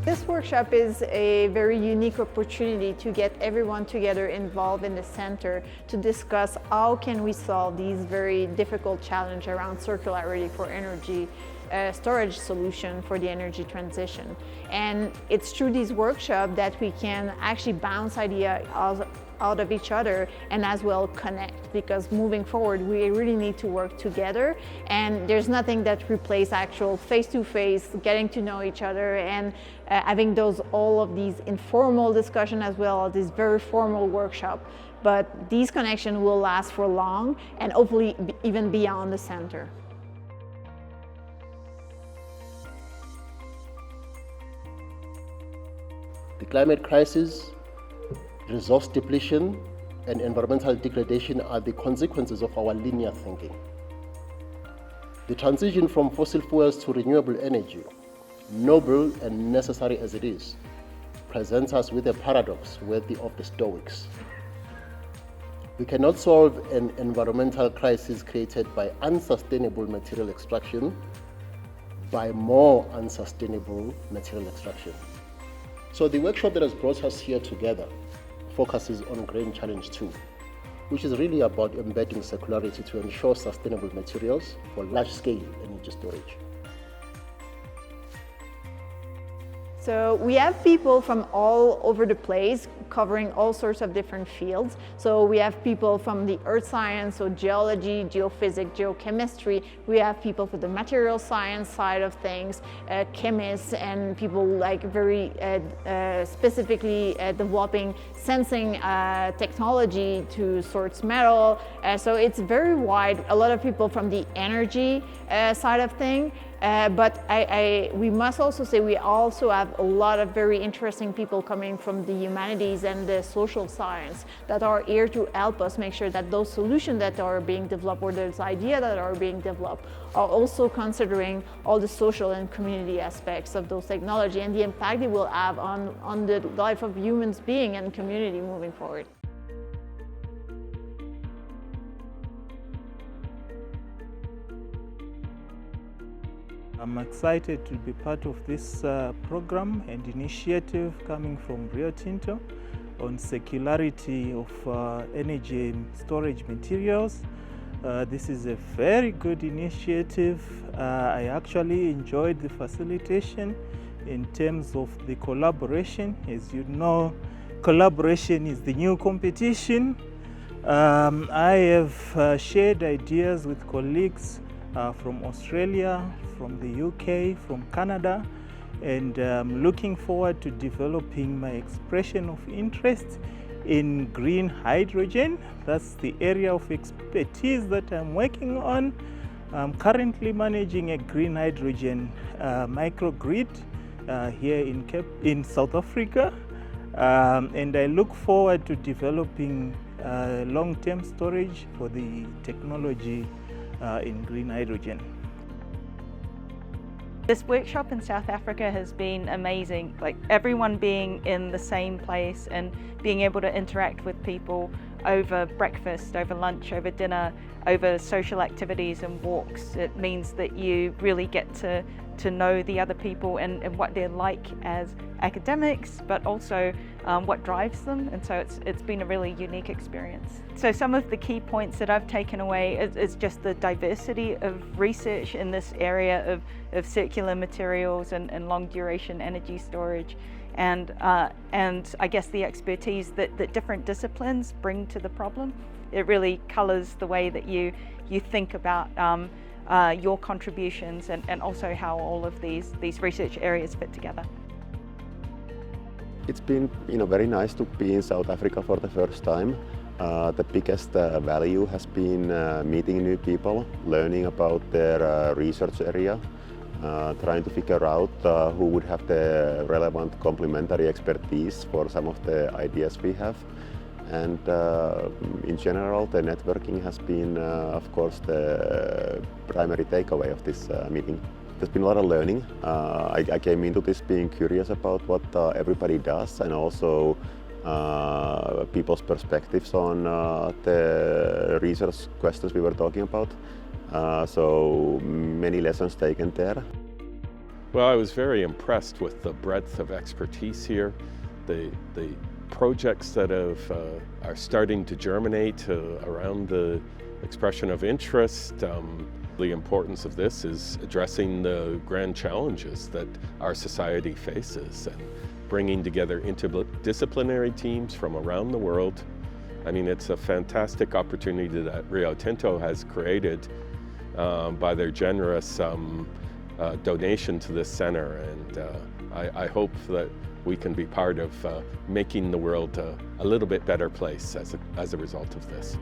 This workshop is a very unique opportunity to get everyone together involved in the center to discuss how can we solve these very difficult challenges around circularity for energy storage solution for the energy transition. And it's through these workshops that we can actually bounce ideas out of each other and as well connect, because moving forward we really need to work together, and there's nothing that replaces actual face-to-face getting to know each other and having all of these informal discussion as well as this very formal workshop. But these connections will last for long and hopefully even beyond the center. The climate crisis, resource depletion, and environmental degradation are the consequences of our linear thinking. The transition from fossil fuels to renewable energy, noble and necessary as it is, presents us with a paradox worthy of the Stoics. We cannot solve an environmental crisis created by unsustainable material extraction by more unsustainable material extraction. So the workshop that has brought us here together focuses on Green Challenge 2, which is really about embedding circularity to ensure sustainable materials for large-scale energy storage. So we have people from all over the place covering all sorts of different fields. So we have people from the earth science, so geology, geophysics, geochemistry. We have people for the material science side of things, chemists, and people like very specifically developing sensing technology to source metal. So it's very wide. A lot of people from the energy side of things. But we must also say we also have a lot of very interesting people coming from the humanities and the social science that are here to help us make sure that those solutions that are being developed or those ideas that are being developed are also considering all the social and community aspects of those technology and the impact it will have on the life of humans being and community moving forward. I'm excited to be part of this program and initiative coming from Rio Tinto on circularity of energy storage materials. This is a very good initiative. I actually enjoyed the facilitation in terms of the collaboration. As you know, collaboration is the new competition. I have shared ideas with colleagues from Australia, from the UK, from Canada, and I'm looking forward to developing my expression of interest in green hydrogen. That's the area of expertise that I'm working on. I'm currently managing a green hydrogen microgrid here in South Africa, and I look forward to developing long-term storage for the technology in green hydrogen. This workshop in South Africa has been amazing, like everyone being in the same place and being able to interact with people over breakfast, over lunch, over dinner, over social activities and walks. It means that you really get to know the other people and what they're like as academics, but also what drives them, and so it's been a really unique experience. So some of the key points that I've taken away is just the diversity of research in this area of circular materials and long duration energy storage, and I guess the expertise that different disciplines bring to the problem. It really colours the way that you think about your contributions and also how all of these research areas fit together. It's been very nice to be in South Africa for the first time. The biggest value has been meeting new people, learning about their research area, trying to figure out who would have the relevant complementary expertise for some of the ideas we have. and in general the networking has been of course the primary takeaway of this meeting. There's been a lot of learning. I came into this being curious about what everybody does, and also people's perspectives on the research questions we were talking about. So many lessons taken there. Well, I was very impressed with the breadth of expertise here, the projects that are starting to germinate around the expression of interest. The importance of this is addressing the grand challenges that our society faces and bringing together interdisciplinary teams from around the world. I mean, it's a fantastic opportunity that Rio Tinto has created by their generous donation to this center, and I hope that we can be part of making the world a little bit better place as a result of this.